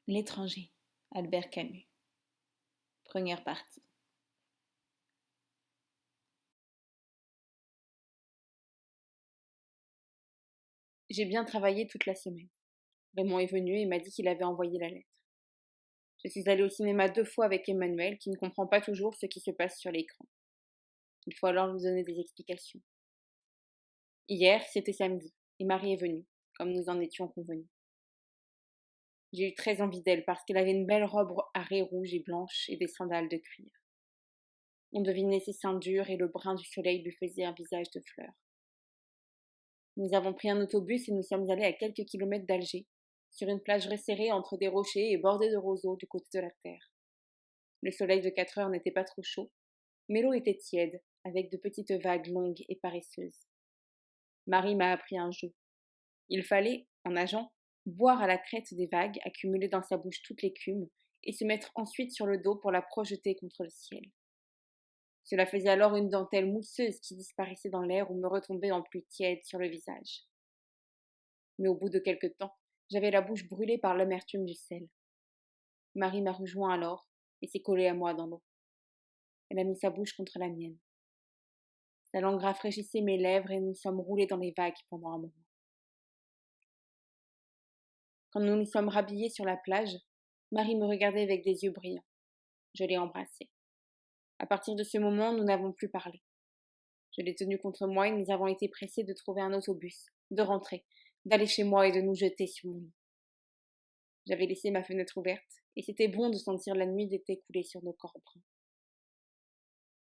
L'étranger, Albert Camus. Première partie. J'ai bien travaillé toute la semaine. Raymond est venu et m'a dit qu'il avait envoyé la lettre. Je suis allée au cinéma 2 fois avec Emmanuel, qui ne comprend pas toujours ce qui se passe sur l'écran. Il faut alors lui donner des explications. Hier, c'était samedi, et Marie est venue, comme nous en étions convenus. J'ai eu très envie d'elle parce qu'elle avait une belle robe à raies rouges et blanches et des sandales de cuir. On devinait ses seins durs et le brin du soleil lui faisait un visage de fleurs. Nous avons pris un autobus et nous sommes allés à quelques kilomètres d'Alger, sur une plage resserrée entre des rochers et bordée de roseaux du côté de la terre. Le soleil de 4 heures n'était pas trop chaud, mais l'eau était tiède, avec de petites vagues longues et paresseuses. Marie m'a appris un jeu. Il fallait, en nageant, boire à la crête des vagues, accumuler dans sa bouche toute l'écume, et se mettre ensuite sur le dos pour la projeter contre le ciel. Cela faisait alors une dentelle mousseuse qui disparaissait dans l'air ou me retombait en pluie tiède sur le visage. Mais au bout de quelque temps, j'avais la bouche brûlée par l'amertume du sel. Marie m'a rejoint alors et s'est collée à moi dans l'eau. Elle a mis sa bouche contre la mienne. Sa langue rafraîchissait mes lèvres et nous sommes roulés dans les vagues pendant un moment. Quand nous nous sommes rhabillés sur la plage, Marie me regardait avec des yeux brillants. Je l'ai embrassée. À partir de ce moment, nous n'avons plus parlé. Je l'ai tenue contre moi et nous avons été pressés de trouver un autobus, de rentrer, d'aller chez moi et de nous jeter sur mon lit. J'avais laissé ma fenêtre ouverte et c'était bon de sentir la nuit d'été couler sur nos corps bruns.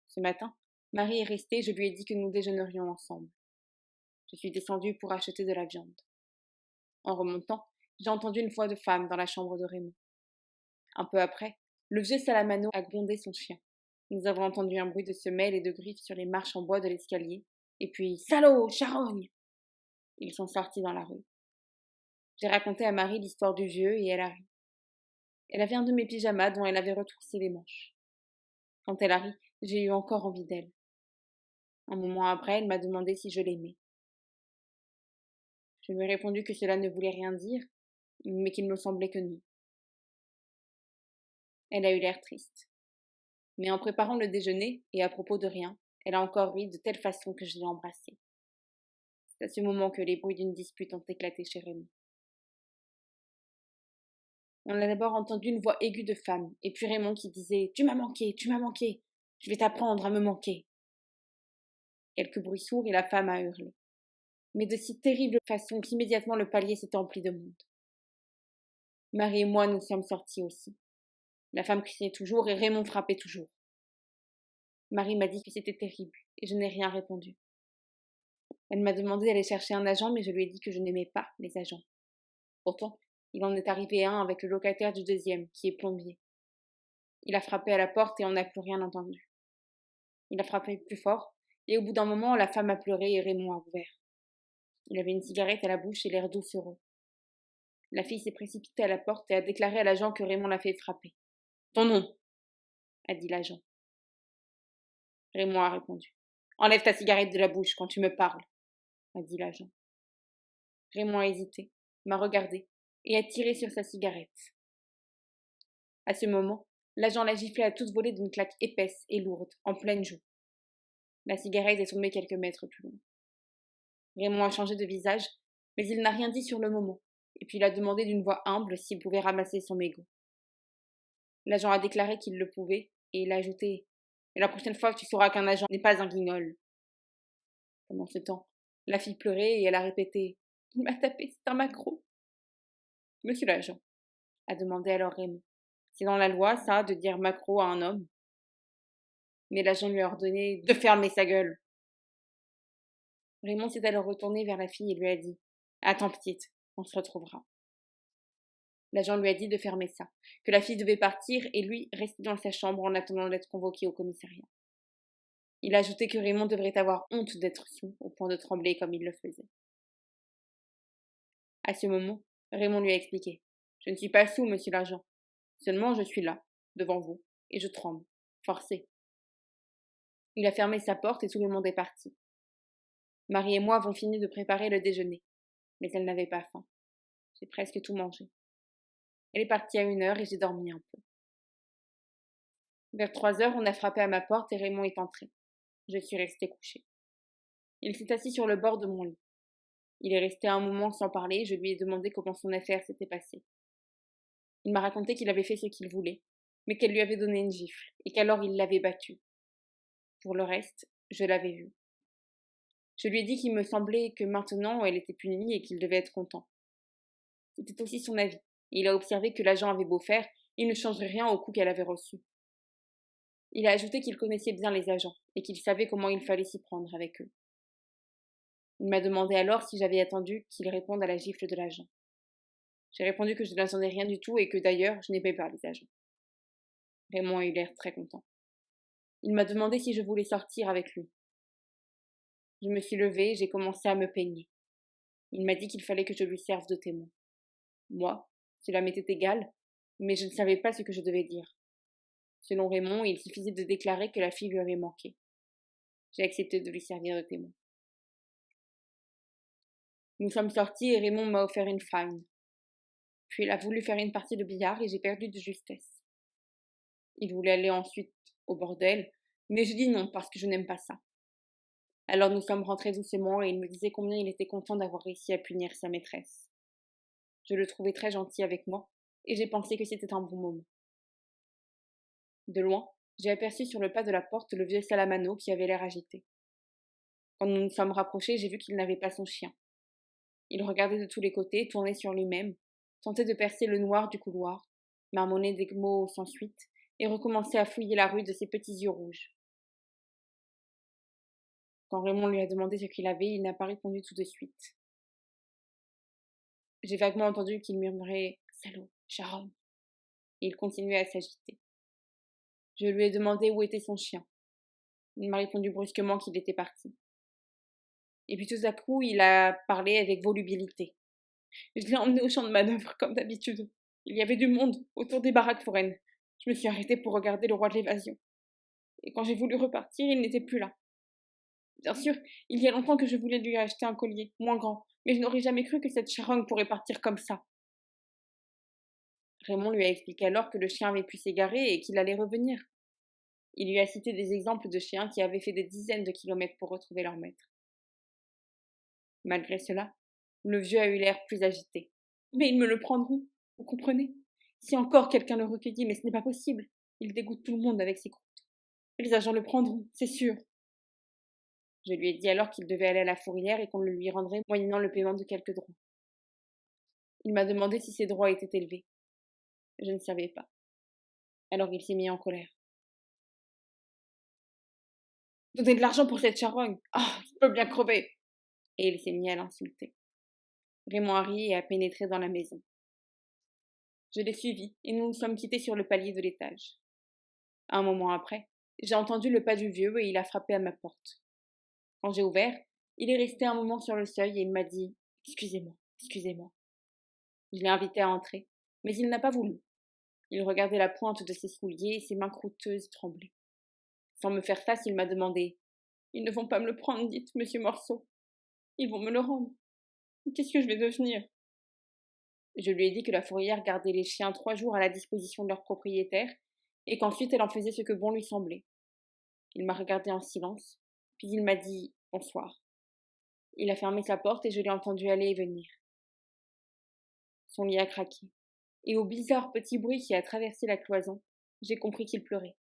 Ce matin, Marie est restée et je lui ai dit que nous déjeunerions ensemble. Je suis descendue pour acheter de la viande. En remontant, j'ai entendu une voix de femme dans la chambre de Raymond. Un peu après, le vieux Salamano a grondé son chien. Nous avons entendu un bruit de semelles et de griffes sur les marches en bois de l'escalier, et puis salaud, charogne! Ils sont sortis dans la rue. J'ai raconté à Marie l'histoire du vieux et elle a ri. Elle avait un de mes pyjamas dont elle avait retroussé les manches. Quand elle a ri, j'ai eu encore envie d'elle. Un moment après, elle m'a demandé si je l'aimais. Je lui ai répondu que cela ne voulait rien dire, mais qu'il me semblait que non. Elle a eu l'air triste. Mais en préparant le déjeuner, et à propos de rien, elle a encore ri de telle façon que je l'ai embrassée. C'est à ce moment que les bruits d'une dispute ont éclaté chez Raymond. On a d'abord entendu une voix aiguë de femme, et puis Raymond qui disait tu m'as manqué, je vais t'apprendre à me manquer. Quelques bruits sourds et la femme a hurlé. Mais de si terrible façon qu'immédiatement le palier s'est empli de monde. Marie et moi nous sommes sortis aussi. La femme criait toujours et Raymond frappait toujours. Marie m'a dit que c'était terrible, et je n'ai rien répondu. Elle m'a demandé d'aller chercher un agent, mais je lui ai dit que je n'aimais pas les agents. Pourtant, il en est arrivé un avec le locataire du deuxième, qui est plombier. Il a frappé à la porte et on n'a plus rien entendu. Il a frappé plus fort, et au bout d'un moment, la femme a pleuré et Raymond a ouvert. Il avait une cigarette à la bouche et l'air doucereux. La fille s'est précipitée à la porte et a déclaré à l'agent que Raymond l'a fait frapper. Ton nom, a dit l'agent. Raymond a répondu. Enlève ta cigarette de la bouche quand tu me parles, a dit l'agent. Raymond a hésité, m'a regardé et a tiré sur sa cigarette. À ce moment, l'agent l'a giflé à toute volée d'une claque épaisse et lourde, en pleine joue. La cigarette est tombée quelques mètres plus loin. Raymond a changé de visage, mais il n'a rien dit sur le moment, et puis il a demandé d'une voix humble s'il pouvait ramasser son mégot. L'agent a déclaré qu'il le pouvait, et il a ajouté et la prochaine fois, tu sauras qu'un agent n'est pas un guignol. Pendant ce temps, la fille pleurait et elle a répété il m'a tapé, c'est un maquereau. Monsieur l'agent, a demandé alors Raymond. C'est dans la loi, ça, de dire maquereau à un homme. Mais l'agent lui a ordonné de fermer sa gueule. Raymond s'est alors retourné vers la fille et lui a dit attends, petite, on se retrouvera. L'agent lui a dit de fermer ça, que la fille devait partir et lui rester dans sa chambre en attendant d'être convoqué au commissariat. Il a ajouté que Raymond devrait avoir honte d'être sourd au point de trembler comme il le faisait. À ce moment, Raymond lui a expliqué je ne suis pas sourd, monsieur l'agent. Seulement, je suis là, devant vous, et je tremble, forcé. Il a fermé sa porte et tout le monde est parti. Marie et moi avons fini de préparer le déjeuner, mais elle n'avait pas faim. J'ai presque tout mangé. Elle est partie à 1 heure et j'ai dormi un peu. Vers 3 heures, on a frappé à ma porte et Raymond est entré. Je suis restée couchée. Il s'est assis sur le bord de mon lit. Il est resté un moment sans parler et je lui ai demandé comment son affaire s'était passée. Il m'a raconté qu'il avait fait ce qu'il voulait, mais qu'elle lui avait donné une gifle et qu'alors il l'avait battue. Pour le reste, je l'avais vu. Je lui ai dit qu'il me semblait que maintenant elle était punie et qu'il devait être content. C'était aussi son avis, et il a observé que l'agent avait beau faire, il ne changerait rien au coup qu'elle avait reçu. Il a ajouté qu'il connaissait bien les agents et qu'il savait comment il fallait s'y prendre avec eux. Il m'a demandé alors si j'avais attendu qu'il réponde à la gifle de l'agent. J'ai répondu que je n'attendais rien du tout et que d'ailleurs je n'aimais pas les agents. Raymond a eu l'air très content. Il m'a demandé si je voulais sortir avec lui. Je me suis levée et j'ai commencé à me peigner. Il m'a dit qu'il fallait que je lui serve de témoin. Moi, cela m'était égal, mais je ne savais pas ce que je devais dire. Selon Raymond, il suffisait de déclarer que la fille lui avait manqué. J'ai accepté de lui servir de témoin. Nous sommes sortis et Raymond m'a offert une fine. Puis il a voulu faire une partie de billard et j'ai perdu de justesse. Il voulait aller ensuite au bordel, mais je dis non parce que je n'aime pas ça. Alors nous sommes rentrés doucement et il me disait combien il était content d'avoir réussi à punir sa maîtresse. Je le trouvais très gentil avec moi et j'ai pensé que c'était un bon moment. De loin, j'ai aperçu sur le pas de la porte le vieux Salamano qui avait l'air agité. Quand nous nous sommes rapprochés, j'ai vu qu'il n'avait pas son chien. Il regardait de tous les côtés, tournait sur lui-même, tentait de percer le noir du couloir, marmonnait des mots sans suite, et recommençait à fouiller la rue de ses petits yeux rouges. Quand Raymond lui a demandé ce qu'il avait, il n'a pas répondu tout de suite. J'ai vaguement entendu qu'il murmurait « Salaud, charogne !» et il continuait à s'agiter. Je lui ai demandé où était son chien. Il m'a répondu brusquement qu'il était parti. Et puis tout à coup, il a parlé avec volubilité. Je l'ai emmené au champ de manœuvre, comme d'habitude. Il y avait du monde autour des baraques foraines. Je me suis arrêtée pour regarder le roi de l'évasion. Et quand j'ai voulu repartir, il n'était plus là. Bien sûr, il y a longtemps que je voulais lui acheter un collier, moins grand, mais je n'aurais jamais cru que cette charogne pourrait partir comme ça. Raymond lui a expliqué alors que le chien avait pu s'égarer et qu'il allait revenir. Il lui a cité des exemples de chiens qui avaient fait des dizaines de kilomètres pour retrouver leur maître. Malgré cela, le vieux a eu l'air plus agité. Mais ils me le prendront, vous comprenez? Si encore quelqu'un le recueillit, mais ce n'est pas possible. Il dégoûte tout le monde avec ses croûtes. Les agents le prendront, c'est sûr. Je lui ai dit alors qu'il devait aller à la fourrière et qu'on le lui rendrait moyennant le paiement de quelques droits. Il m'a demandé si ses droits étaient élevés. Je ne savais pas. Alors il s'est mis en colère. Donnez de l'argent pour cette charogne. Ah, je peux bien crever. Et il s'est mis à l'insulter. Raymond a ri et a pénétré dans la maison. Je l'ai suivi et nous nous sommes quittés sur le palier de l'étage. Un moment après, j'ai entendu le pas du vieux et il a frappé à ma porte. Quand j'ai ouvert, il est resté un moment sur le seuil et il m'a dit « Excusez-moi, excusez-moi ». Je l'ai invité à entrer, mais il n'a pas voulu. Il regardait la pointe de ses souliers et ses mains croûteuses tremblaient. Sans me faire face, il m'a demandé « Ils ne vont pas me le prendre, dites, monsieur Morceau. Ils vont me le rendre. Qu'est-ce que je vais devenir ?» Je lui ai dit que la fourrière gardait les chiens 3 jours à la disposition de leur propriétaire et qu'ensuite elle en faisait ce que bon lui semblait. Il m'a regardé en silence, puis il m'a dit « Bonsoir ». Il a fermé sa porte et je l'ai entendu aller et venir. Son lit a craqué, et au bizarre petit bruit qui a traversé la cloison, j'ai compris qu'il pleurait.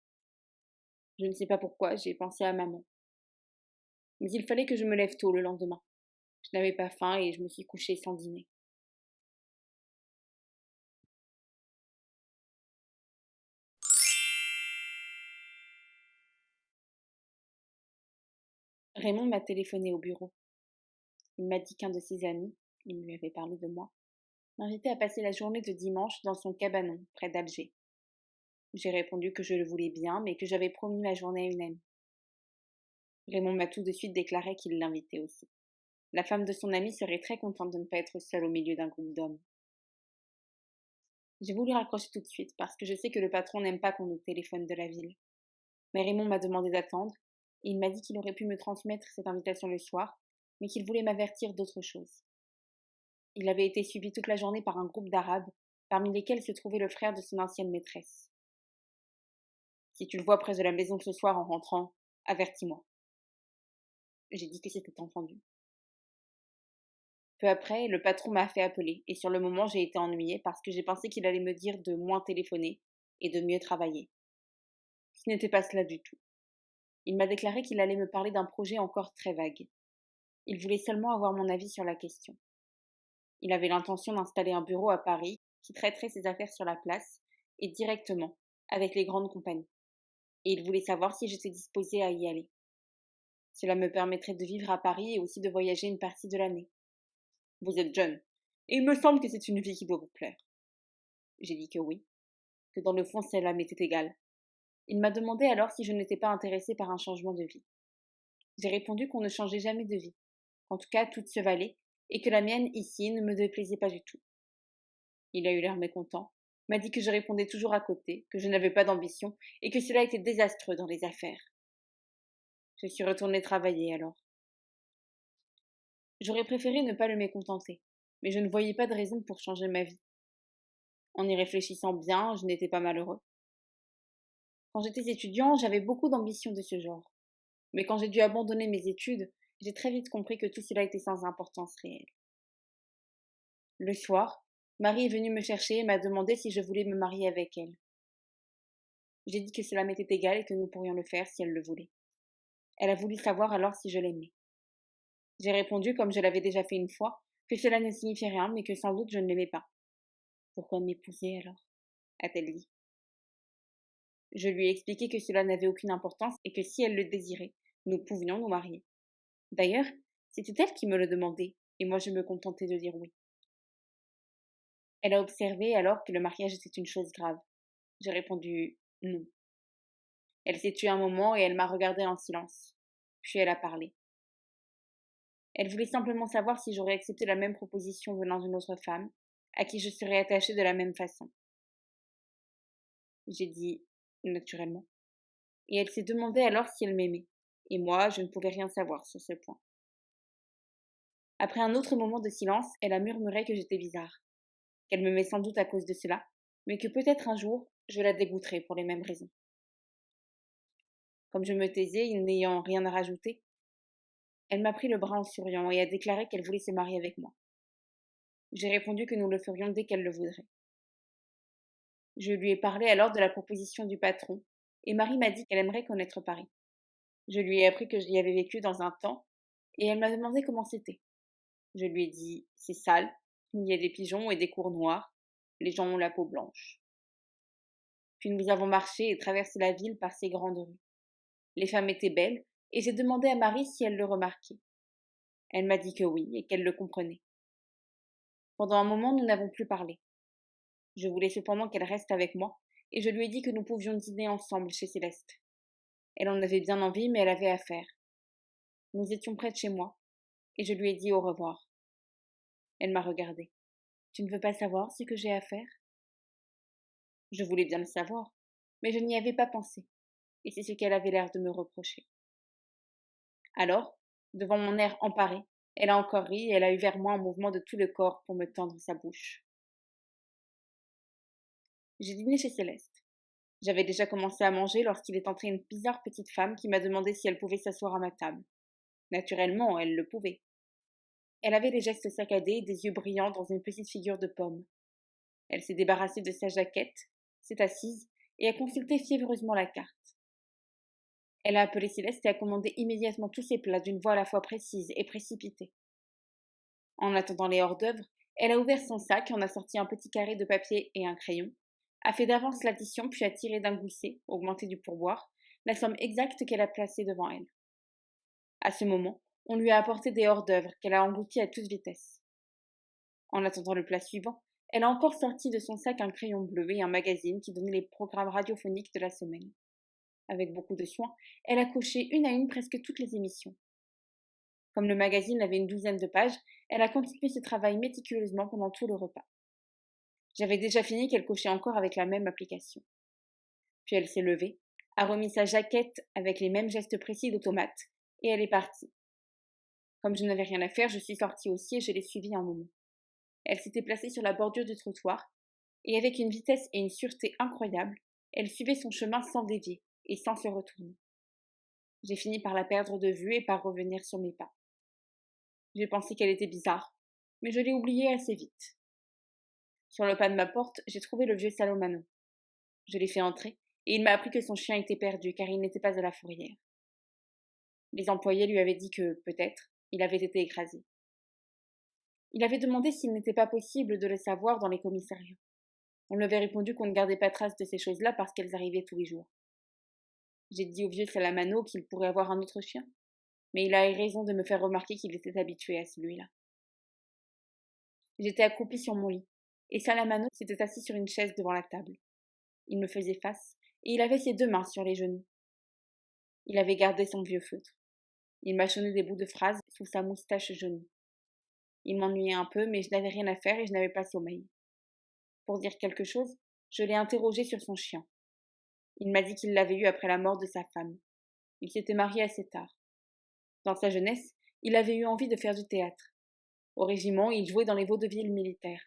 Je ne sais pas pourquoi, j'ai pensé à maman. Mais il fallait que je me lève tôt le lendemain. Je n'avais pas faim et je me suis couchée sans dîner. Raymond m'a téléphoné au bureau. Il m'a dit qu'un de ses amis, il lui avait parlé de moi, m'invitait à passer la journée de dimanche dans son cabanon, près d'Alger. J'ai répondu que je le voulais bien, mais que j'avais promis ma journée à une amie. Raymond m'a tout de suite déclaré qu'il l'invitait aussi. La femme de son ami serait très contente de ne pas être seule au milieu d'un groupe d'hommes. J'ai voulu raccrocher tout de suite parce que je sais que le patron n'aime pas qu'on nous téléphone de la ville. Mais Raymond m'a demandé d'attendre et il m'a dit qu'il aurait pu me transmettre cette invitation le soir, mais qu'il voulait m'avertir d'autre chose. Il avait été suivi toute la journée par un groupe d'Arabes parmi lesquels se trouvait le frère de son ancienne maîtresse. Si tu le vois près de la maison ce soir en rentrant, avertis-moi. J'ai dit que c'était entendu. Peu après, le patron m'a fait appeler, et sur le moment j'ai été ennuyée parce que j'ai pensé qu'il allait me dire de moins téléphoner et de mieux travailler. Ce n'était pas cela du tout. Il m'a déclaré qu'il allait me parler d'un projet encore très vague. Il voulait seulement avoir mon avis sur la question. Il avait l'intention d'installer un bureau à Paris qui traiterait ses affaires sur la place et directement avec les grandes compagnies. Et il voulait savoir si j'étais disposée à y aller. Cela me permettrait de vivre à Paris et aussi de voyager une partie de l'année. Vous êtes jeune, et il me semble que c'est une vie qui doit vous plaire. J'ai dit que oui, que dans le fond cela m'était égal. Il m'a demandé alors si je n'étais pas intéressée par un changement de vie. J'ai répondu qu'on ne changeait jamais de vie, qu'en tout cas toute se valait, et que la mienne ici ne me déplaisait pas du tout. Il a eu l'air mécontent, m'a dit que je répondais toujours à côté, que je n'avais pas d'ambition, et que cela était désastreux dans les affaires. Je suis retournée travailler alors. J'aurais préféré ne pas le mécontenter, mais je ne voyais pas de raison pour changer ma vie. En y réfléchissant bien, je n'étais pas malheureux. Quand j'étais étudiant, j'avais beaucoup d'ambitions de ce genre. Mais quand j'ai dû abandonner mes études, j'ai très vite compris que tout cela était sans importance réelle. Le soir, Marie est venue me chercher et m'a demandé si je voulais me marier avec elle. J'ai dit que cela m'était égal et que nous pourrions le faire si elle le voulait. Elle a voulu savoir alors si je l'aimais. J'ai répondu, comme je l'avais déjà fait une fois, que cela ne signifiait rien, mais que sans doute je ne l'aimais pas. Pourquoi m'épouser alors a-t-elle dit. Je lui ai expliqué que cela n'avait aucune importance et que si elle le désirait, nous pouvions nous marier. D'ailleurs, c'était elle qui me le demandait, et moi je me contentais de dire oui. Elle a observé alors que le mariage était une chose grave. J'ai répondu non. Elle s'est tue un moment et elle m'a regardé en silence. Puis elle a parlé. Elle voulait simplement savoir si j'aurais accepté la même proposition venant d'une autre femme, à qui je serais attachée de la même façon. J'ai dit naturellement. Et elle s'est demandé alors si elle m'aimait. Et moi, je ne pouvais rien savoir sur ce point. Après un autre moment de silence, elle a murmuré que j'étais bizarre, qu'elle m'aimait sans doute à cause de cela, mais que peut-être un jour, je la dégoûterais pour les mêmes raisons. Comme je me taisais, n'ayant rien à rajouter, elle m'a pris le bras en souriant et a déclaré qu'elle voulait se marier avec moi. J'ai répondu que nous le ferions dès qu'elle le voudrait. Je lui ai parlé alors de la proposition du patron, et Marie m'a dit qu'elle aimerait connaître Paris. Je lui ai appris que j'y avais vécu dans un temps, et elle m'a demandé comment c'était. Je lui ai dit, c'est sale, il y a des pigeons et des cours noirs, les gens ont la peau blanche. Puis nous avons marché et traversé la ville par ses grandes rues. Les femmes étaient belles, et j'ai demandé à Marie si elle le remarquait. Elle m'a dit que oui, et qu'elle le comprenait. Pendant un moment, nous n'avons plus parlé. Je voulais cependant qu'elle reste avec moi, et je lui ai dit que nous pouvions dîner ensemble chez Céleste. Elle en avait bien envie, mais elle avait à faire. Nous étions près de chez moi, et je lui ai dit au revoir. Elle m'a regardée. Tu ne veux pas savoir ce que j'ai à faire? Je voulais bien le savoir, mais je n'y avais pas pensé, et c'est ce qu'elle avait l'air de me reprocher. Alors, devant mon air emparé, elle a encore ri et elle a eu vers moi un mouvement de tout le corps pour me tendre sa bouche. J'ai dîné chez Céleste. J'avais déjà commencé à manger lorsqu'il est entré une bizarre petite femme qui m'a demandé si elle pouvait s'asseoir à ma table. Naturellement, elle le pouvait. Elle avait les gestes saccadés et des yeux brillants dans une petite figure de pomme. Elle s'est débarrassée de sa jaquette, s'est assise et a consulté fiévreusement la carte. Elle a appelé Céleste et a commandé immédiatement tous ses plats d'une voix à la fois précise et précipitée. En attendant les hors-d'œuvre, elle a ouvert son sac et en a sorti un petit carré de papier et un crayon, a fait d'avance l'addition puis a tiré d'un gousset, augmenté du pourboire, la somme exacte qu'elle a placée devant elle. À ce moment, on lui a apporté des hors-d'œuvre qu'elle a engloutis à toute vitesse. En attendant le plat suivant, elle a encore sorti de son sac un crayon bleu et un magazine qui donnait les programmes radiophoniques de la semaine. Avec beaucoup de soin, elle a coché une à une presque toutes les émissions. Comme le magazine avait une douzaine de pages, elle a continué ce travail méticuleusement pendant tout le repas. J'avais déjà fini qu'elle cochait encore avec la même application. Puis elle s'est levée, a remis sa jaquette avec les mêmes gestes précis d'automate, et elle est partie. Comme je n'avais rien à faire, je suis sortie aussi et je l'ai suivie un moment. Elle s'était placée sur la bordure du trottoir, et avec une vitesse et une sûreté incroyables, elle suivait son chemin sans dévier et sans se retourner. J'ai fini par la perdre de vue et par revenir sur mes pas. J'ai pensé qu'elle était bizarre, mais je l'ai oubliée assez vite. Sur le pas de ma porte, j'ai trouvé le vieux Salomano. Je l'ai fait entrer, et il m'a appris que son chien était perdu car il n'était pas à la fourrière. Les employés lui avaient dit que, peut-être, il avait été écrasé. Il avait demandé s'il n'était pas possible de le savoir dans les commissariats. On lui avait répondu qu'on ne gardait pas trace de ces choses-là parce qu'elles arrivaient tous les jours. J'ai dit au vieux Salamano qu'il pourrait avoir un autre chien, mais il a eu raison de me faire remarquer qu'il était habitué à celui-là. J'étais accroupie sur mon lit, et Salamano s'était assis sur une chaise devant la table. Il me faisait face, et il avait ses 2 mains sur les genoux. Il avait gardé son vieux feutre. Il mâchonnait des bouts de phrases sous sa moustache jaunie. Il m'ennuyait un peu, mais je n'avais rien à faire et je n'avais pas sommeil. Pour dire quelque chose, je l'ai interrogé sur son chien. Il m'a dit qu'il l'avait eu après la mort de sa femme. Il s'était marié assez tard. Dans sa jeunesse, il avait eu envie de faire du théâtre. Au régiment, il jouait dans les vaudevilles militaires.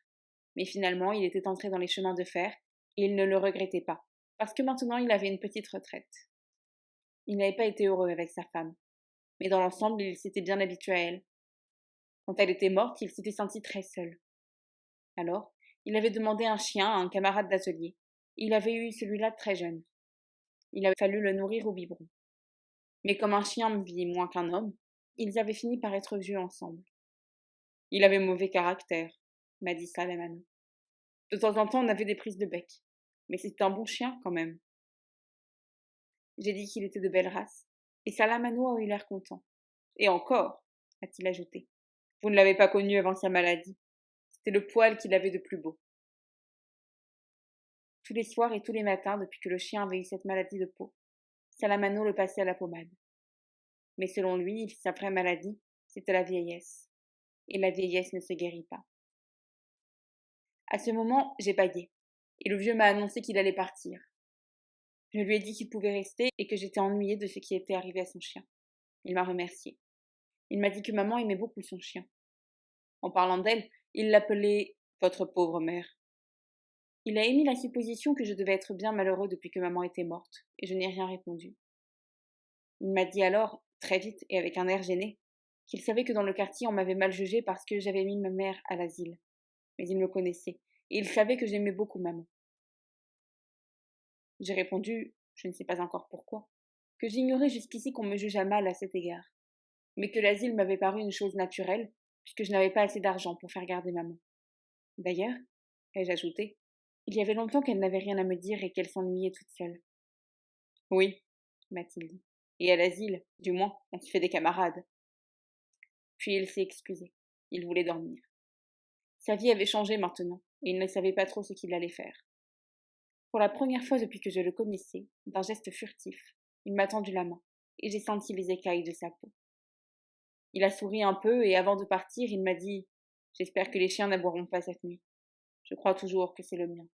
Mais finalement, il était entré dans les chemins de fer, et il ne le regrettait pas, parce que maintenant il avait une petite retraite. Il n'avait pas été heureux avec sa femme, mais dans l'ensemble, il s'était bien habitué à elle. Quand elle était morte, il s'était senti très seul. Alors, il avait demandé un chien à un camarade d'atelier. Il avait eu celui-là très jeune. Il avait fallu le nourrir au biberon. Mais comme un chien vit moins qu'un homme, ils avaient fini par être vieux ensemble. Il avait mauvais caractère, m'a dit Salamano. De temps en temps, on avait des prises de bec. Mais c'était un bon chien, quand même. J'ai dit qu'il était de belle race, et Salamano a eu l'air content. Et encore, a-t-il ajouté. Vous ne l'avez pas connu avant sa maladie. C'était le poil qu'il avait de plus beau. Tous les soirs et tous les matins, depuis que le chien avait eu cette maladie de peau, Salamano le passait à la pommade. Mais selon lui, sa vraie maladie, c'était la vieillesse. Et la vieillesse ne se guérit pas. À ce moment, j'ai bâillé, et le vieux m'a annoncé qu'il allait partir. Je lui ai dit qu'il pouvait rester et que j'étais ennuyée de ce qui était arrivé à son chien. Il m'a remercié. Il m'a dit que maman aimait beaucoup son chien. En parlant d'elle, il l'appelait « votre pauvre mère ». Il a émis la supposition que je devais être bien malheureux depuis que maman était morte, et je n'ai rien répondu. Il m'a dit alors, très vite et avec un air gêné, qu'il savait que dans le quartier on m'avait mal jugé parce que j'avais mis ma mère à l'asile. Mais il me connaissait, et il savait que j'aimais beaucoup maman. J'ai répondu, je ne sais pas encore pourquoi, que j'ignorais jusqu'ici qu'on me jugeât mal à cet égard, mais que l'asile m'avait paru une chose naturelle, puisque je n'avais pas assez d'argent pour faire garder maman. D'ailleurs, ai-je ajouté, il y avait longtemps qu'elle n'avait rien à me dire et qu'elle s'ennuyait toute seule. Oui, m'a-t-il dit, et à l'asile, du moins, on se fait des camarades. Puis il s'est excusé. Il voulait dormir. Sa vie avait changé maintenant, et il ne savait pas trop ce qu'il allait faire. Pour la première fois depuis que je le connaissais, d'un geste furtif, il m'a tendu la main, et j'ai senti les écailles de sa peau. Il a souri un peu, et avant de partir, il m'a dit « J'espère que les chiens n'aboieront pas cette nuit. Je crois toujours que c'est le mien. »